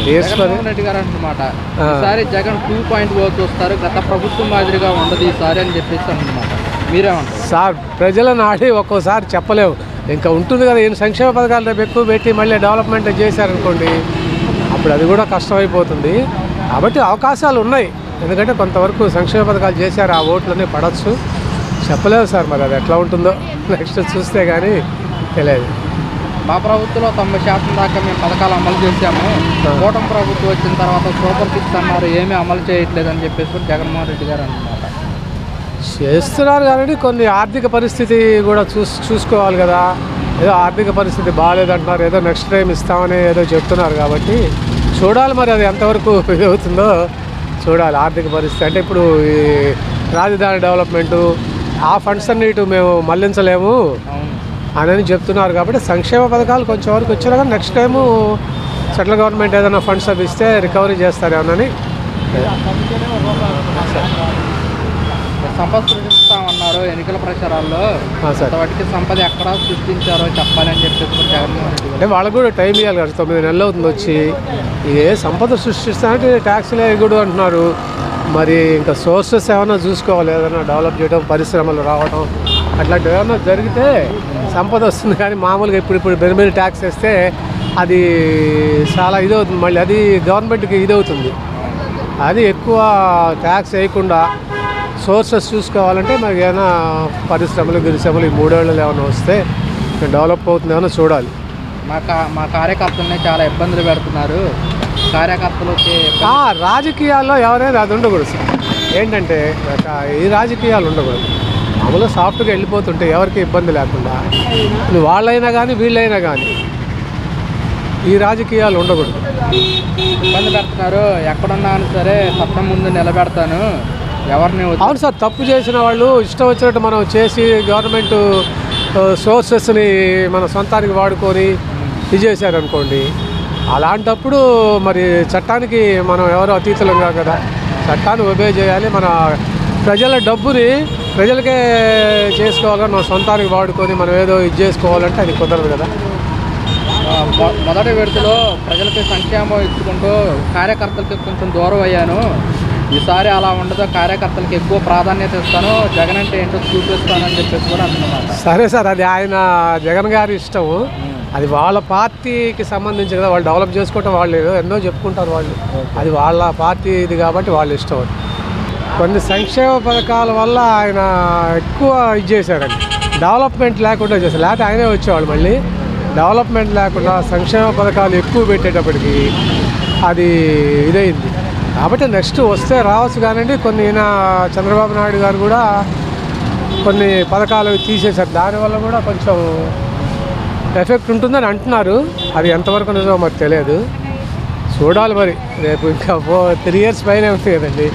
జగన్మోహన్ రెడ్డి గారు అంటున్నమాట ఈసారి జగన్ 2.0 చూస్తారు, గత ప్రభుత్వం మాదిరిగా ఉండదు ఈసారి అని చెప్పేసి అంటున్నమాట. మీరేమంటారు సార్? ప్రజలను ఆడి ఒక్కోసారి చెప్పలేము, ఇంకా ఉంటుంది కదా. ఈయన సంక్షేమ పథకాలు రేపు ఎక్కువ పెట్టి మళ్ళీ డెవలప్మెంట్ చేశారనుకోండి, అప్పుడు అది కూడా కష్టమైపోతుంది. కాబట్టి అవకాశాలు ఉన్నాయి, ఎందుకంటే కొంతవరకు సంక్షేమ పథకాలు చేశారు, ఆ ఓట్లన్నీ పడవచ్చు. చెప్పలేదు సార్, మరి అది ఎట్లా ఉంటుందో నెక్స్ట్ చూస్తే కానీ తెలియదు. మా ప్రభుత్వంలో 90% దాకా మేము పథకాలు అమలు చేశాము, కూటమి ప్రభుత్వం వచ్చిన తర్వాత సూపర్ సిక్స్ అన్నారు, ఏమీ అమలు చేయట్లేదు అని చెప్పేసి జగన్మోహన్ రెడ్డి గారు అన్నమాట. చేస్తున్నారు కానీ కొన్ని ఆర్థిక పరిస్థితి కూడా చూసుకోవాలి కదా. ఏదో ఆర్థిక పరిస్థితి బాగాలేదంటున్నారు, ఏదో నెక్స్ట్ టైం ఇస్తామని ఏదో చెప్తున్నారు. కాబట్టి చూడాలి మరి అది ఎంతవరకు ఇది అవుతుందో చూడాలి. ఆర్థిక పరిస్థితి అంటే ఇప్పుడు ఈ రాజధాని డెవలప్మెంటు ఆ ఫండ్స్ అన్ని ఇటు మేము మళ్లించలేము అని చెప్తున్నారు. కాబట్టి సంక్షేమ పథకాలు కొంచెం వరకు వచ్చారు, కానీ నెక్స్ట్ టైము సెంట్రల్ గవర్నమెంట్ ఏదైనా ఫండ్స్ అవి ఇస్తే రికవరీ చేస్తారేమోనని. సంపద సృష్టిస్తామన్నారు ఎన్నికల ప్రచారాల్లో, వాటికి సంపద ఎక్కడ సృష్టించారో చెప్పాలని చెప్పేసి జగన్మోహన్ రెడ్డి అంటే వాళ్ళకు కూడా టైం ఇవ్వాలి కదా. 9 నెలలు అవుతుంది వచ్చి, ఏ సంపద సృష్టిస్తానంటే ట్యాక్స్లే ఎగుడు అంటున్నారు. మరి ఇంకా సోర్సెస్ ఏమైనా చూసుకోవాలి, ఏదైనా డెవలప్ చేయడం, పరిశ్రమలు రావడం అట్లాంటివి ఏమైనా జరిగితే సంపద వస్తుంది. కానీ మామూలుగా ఇప్పుడు బెరిమేరి ట్యాక్స్ వేస్తే అది చాలా ఇదవుతుంది, మళ్ళీ అది గవర్నమెంట్కి ఇదవుతుంది. అది ఎక్కువ ట్యాక్స్ వేయకుండా సోర్సెస్ చూసుకోవాలంటే మరి ఏమైనా పరిశ్రమలు గిరిశ్రమలు ఈ 3 ఏళ్ళు ఏమైనా వస్తే డెవలప్ అవుతుంది, ఏమైనా చూడాలి. మా కార్యకర్తలనే చాలా ఇబ్బందులు పెడుతున్నారు, కార్యకర్తలకి రాజకీయాల్లో ఎవరైనా అది ఉండకూడదు. ఏంటంటే ఈ రాజకీయాలు ఉండకూడదు, మామూలుగా సాఫ్ట్గా వెళ్ళిపోతుంటే ఎవరికి ఇబ్బంది లేకుండా, వాళ్ళైనా కానీ వీళ్ళైనా కానీ ఈ రాజకీయాలు ఉండకూడదు. ఇబ్బంది పెడుతున్నారు, ఎక్కడున్నా సరే చట్టం ముందు నిలబెడతాను ఎవరిని. అవును సార్, తప్పు చేసిన వాళ్ళు ఇష్టం వచ్చినట్టు మనం చేసి గవర్నమెంట్ సోర్సెస్ని మన సొంతానికి వాడుకొని ఇది చేశారనుకోండి, అలాంటప్పుడు మరి చట్టానికి మనం ఎవరో అతీతులం కాదు కదా. చట్టాన్ని ఒబే చేయాలి. మన ప్రజల డబ్బుని ప్రజలకే చేసుకోవాలి, మన సొంతానికి వాడుకొని మనం ఏదో ఇది చేసుకోవాలంటే అది కుదరదు కదా. మొదటి విడతలో ప్రజలకి సంక్షేమం ఇచ్చుకుంటూ కార్యకర్తలకి కొంచెం దూరం అయ్యాను, ఈసారి అలా ఉండదు, కార్యకర్తలకు ఎక్కువ ప్రాధాన్యత ఇస్తాను, జగన్ అంటే ఏంటో చూపిస్తానని చెప్పేసి కూడా అంటున్నమాట. సరే సార్, అది ఆయన జగన్ గారి ఇష్టం, అది వాళ్ళ పార్టీకి సంబంధించి కదా. వాళ్ళు డెవలప్ చేసుకోవటం వాళ్ళు ఎన్నో చెప్పుకుంటారు వాళ్ళు, అది వాళ్ళ పార్టీ ఇది కాబట్టి వాళ్ళ ఇష్టం. కొన్ని సంక్షేమ పథకాల వల్ల ఆయన ఎక్కువ ఇది చేశారండి, డెవలప్మెంట్ లేకుండా చేశారు. లేకపోతే ఆయనే వచ్చేవాళ్ళు, మళ్ళీ డెవలప్మెంట్ లేకుండా సంక్షేమ పథకాలు ఎక్కువ పెట్టేటప్పటికి అది ఇదైంది. కాబట్టి నెక్స్ట్ వస్తే రావచ్చు కానివ్వండి. కొన్ని చంద్రబాబు నాయుడు గారు కూడా కొన్ని పథకాలు తీసేశారు, దానివల్ల కూడా కొంచెం ఎఫెక్ట్ ఉంటుందని అంటున్నారు. అది ఎంతవరకు నిజమో మరి తెలియదు, చూడాలి. మరి రేపు ఇంకా 3 years పైన ఉంది కదండి.